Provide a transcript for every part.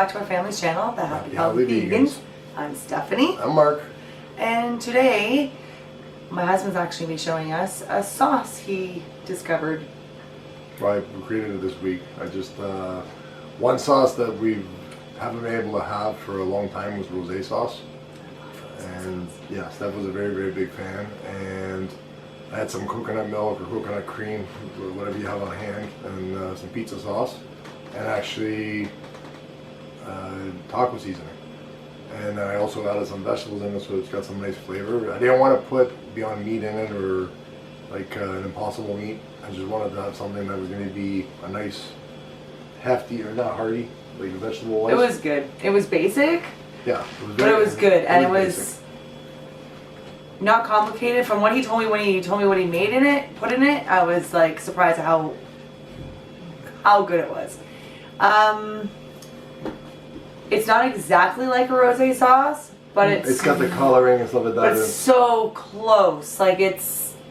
back to our family's channel, The Happy Healthy Vegans. I'm Stephanie. I'm Mark. And today, my husband's actually be showing us a sauce he discovered. Well, I created it this week. I just, one sauce that we haven't been able to have for a long time was rosé sauce. And yeah, Steph was a very, very big fan. And I had some coconut milk or coconut cream, whatever you have on hand, and some pizza sauce. And actually, taco seasoning. And I also added some vegetables in it, so it's got some nice flavor. I didn't want to put Beyond Meat in it or like an Impossible Meat. I just wanted to have something that was going to be a nice, hefty, or not hearty, like vegetable-wise. It was good. It was basic. Yeah, it was but it was good, and it was not complicated. From what he told me when he told me what he made in it, put in it, I was like surprised at how good it was. It's not exactly like a rosé sauce, but it's got the coloring and stuff like that. But it's so close. Like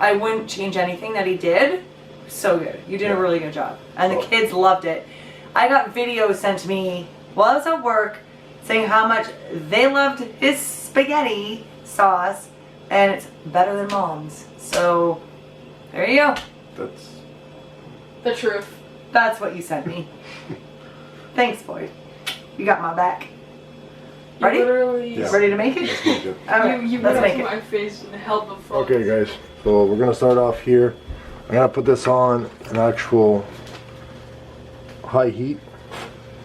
I wouldn't change anything that he did. So good. You did a really good job, and the kids loved it. I got videos sent to me while I was at work saying how much they loved his spaghetti sauce, and it's better than Mom's. So there you go. That's the truth. That's what you sent me. Thanks, Boyd. You got my back. Ready? Ready to make it? Let's make it. Okay, you let's make it. My face and held the phone. Okay, guys. So we're gonna start off here. I'm gonna put this on an actual high heat.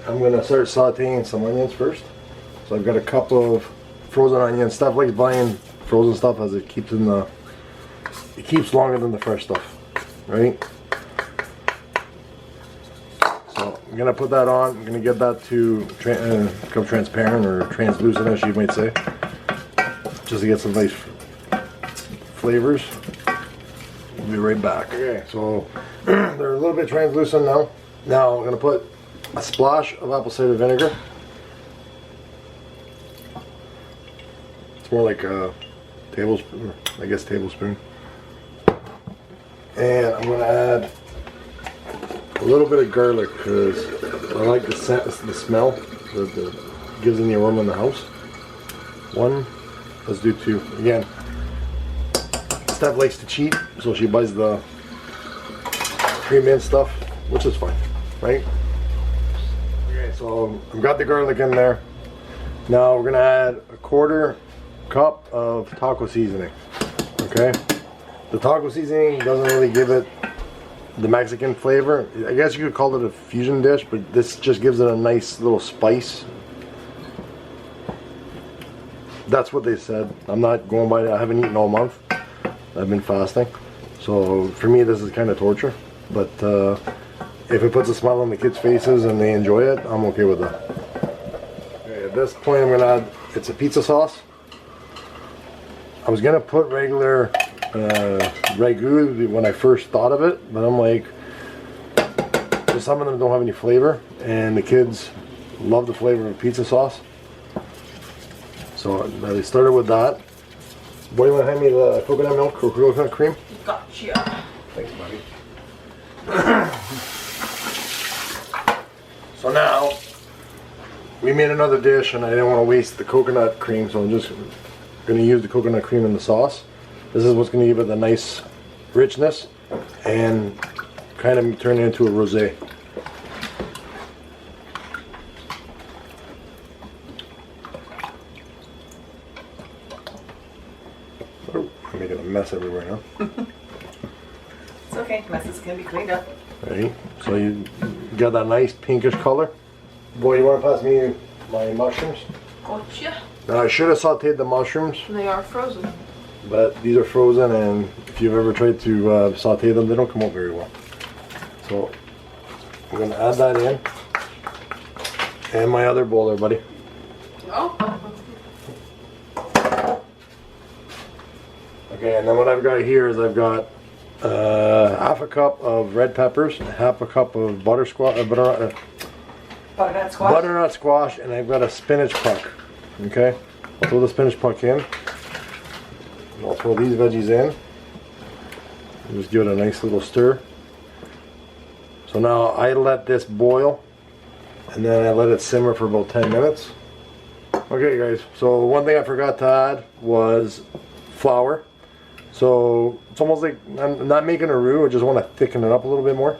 I'm gonna start sautéing some onions first. So I've got a cup of frozen onions. Stuff like buying frozen stuff as it keeps longer than the fresh stuff, right? So I'm gonna put that on. I'm gonna get that to become transparent or translucent, as you might say, just to get some nice flavors. We'll be right back. Okay, so they're a little bit translucent now. Now I'm gonna put a splash of apple cider vinegar. It's more like a tablespoon, I guess tablespoon. And I'm gonna add a little bit of garlic because I like the scent, the smell that gives in the aroma in the house. One, let's do two. Again, Steph likes to cheat, so she buys the pre-minced stuff, which is fine, right? Okay, so I've got the garlic in there. Now we're gonna add a 1/4 cup of taco seasoning. Okay, the taco seasoning doesn't really give it the Mexican flavor. I guess you could call it a fusion dish, but this just gives it a nice little spice. That's what they said. I'm not going by it. I haven't eaten all month. I've been fasting. So for me this is kind of torture. But if it puts a smile on the kids' faces and they enjoy it, I'm okay with that. Okay, at this point I'm gonna add, it's a pizza sauce. I was gonna put regular ragu when I first thought of it, but I'm like, some of them don't have any flavor, and the kids love the flavor of pizza sauce. So I started with that. What do you want to hand me, the coconut milk or coconut cream? Gotcha. Thanks, buddy. So now we made another dish, and I didn't want to waste the coconut cream, so I'm just going to use the coconut cream in the sauce. This is what's going to give it a nice richness and kind of turn it into a rosé. Oh, I'm making a mess everywhere now. It's okay. Messes can be cleaned up. Right, so you got that nice pinkish color. Boy, you want to pass me my mushrooms? Gotcha. Now I should have sauteed the mushrooms. They are frozen. But these are frozen, and if you've ever tried to saute them, they don't come out very well. So I'm going to add that in. And my other bowl there, buddy. Oh. Okay, and then what I've got here is I've got half a cup of red peppers, half a cup of butternut squash, and I've got a spinach puck. Okay, I'll throw the spinach puck in. I'll throw these veggies in. Just give it a nice little stir. So now I let this boil And then I let it simmer for about 10 minutes. Okay guys, so one thing I forgot to add was flour. So it's almost like I'm not making a roux, I just want to thicken it up a little bit more.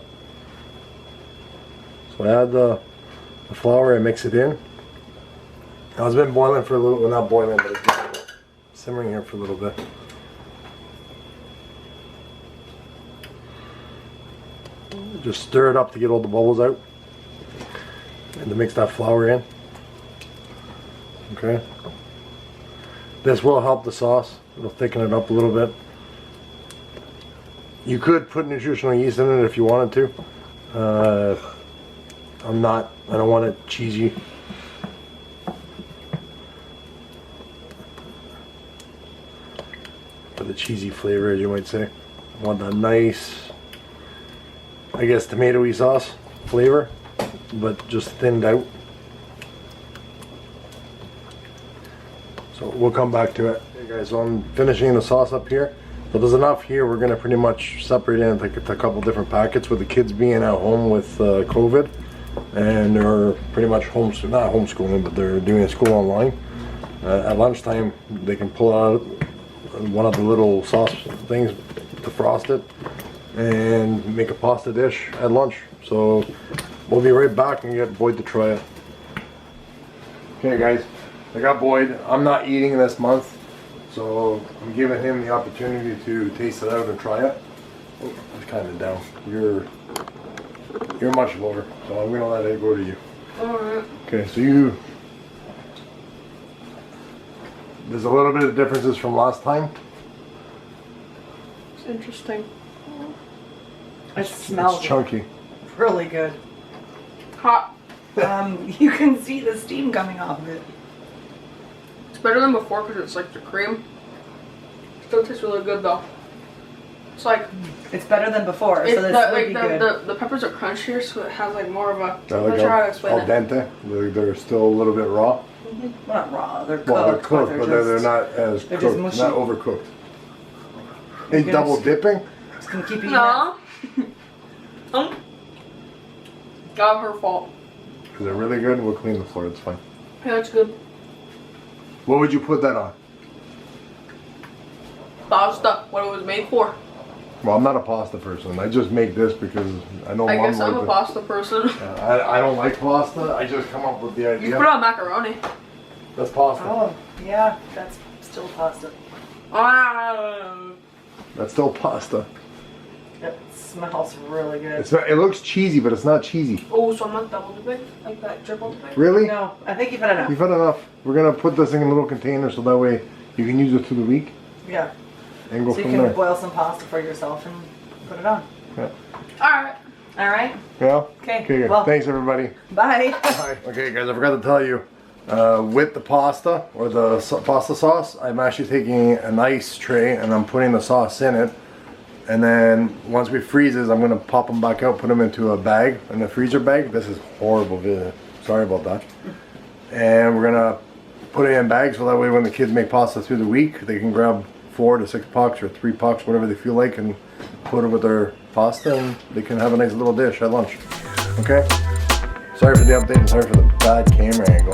So I add the flour and mix it in. Now it's been boiling for a little, well not boiling, but it's been simmering here for a little bit. Just stir it up to get all the bubbles out and to mix that flour in. Okay. This will help the sauce. It'll thicken it up a little bit. You could put nutritional yeast in it if you wanted to. I don't want it cheesy. For the cheesy flavor, as you might say. I want that nice, I guess, tomatoey sauce flavor, but just thinned out. So we'll come back to it. Okay guys, so I'm finishing the sauce up here. So there's enough here, we're gonna pretty much separate it into a couple different packets with the kids being at home with COVID. And they're pretty much not homeschooling, but they're doing school online. At lunchtime, they can pull out one of the little sauce things to frost it and make a pasta dish at lunch. So we'll be right back and get Boyd to try it. Okay guys, I got Boyd. I'm not eating this month, so I'm giving him the opportunity to taste it out and try it. Oh, it's kind of down. You're much lower, so I'm gonna let it go to you. Alright. Okay, so there's a little bit of differences from last time. It's interesting. It smells It's chunky. really good. Hot. You can see the steam coming off of it. It's better than before because it's like the cream. Still tastes really good though. It's like It's better than before, so this would be good. the peppers are crunchier, so it has like more of a. They're I'm not sure how to explain al it. dente. They're still a little bit raw. Well, not raw, they're cooked. Well, they're cooked, but they're just, not as they're cooked, just mushy. not overcooked. Hey, gonna double dipping? Just gonna keep eating No. Not her fault. Is it really good? We'll clean the floor, it's fine. Yeah, that's good. What would you put that on? Pasta. What it was made for. Well, I'm not a pasta person. I just make this because I know I Mom guess I'm liked a it. pasta person. I don't like pasta. I just come up with the You idea. put it on macaroni. That's pasta. Oh, yeah, that's still pasta. That's still pasta. It smells really good. It's not, it looks cheesy, but it's not cheesy. Oh, so I'm not double dipping? Like that triple dipping? Really? No, I think you've had enough. You've had enough. We're gonna put this in a little container so that way you can use it through the week Yeah. and go So you from can there. boil some pasta for yourself and put it on. Yeah. Alright. All right. Yeah? Okay, Okay, well- thanks everybody. Bye. Hi. Okay guys, I forgot to tell you, with the pasta or the pasta sauce, I'm actually taking a nice tray and I'm putting the sauce in it. And then once we freezes, I'm gonna pop them back out, put them into a bag, in a freezer bag. This is horrible, sorry about that. And we're gonna put it in bags so that way when the kids make pasta through the week, they can grab 4 to 6 pucks or 3 pucks, whatever they feel like, and put it with their pasta and they can have a nice little dish at lunch. Okay? Sorry for the update and sorry for the bad camera angle.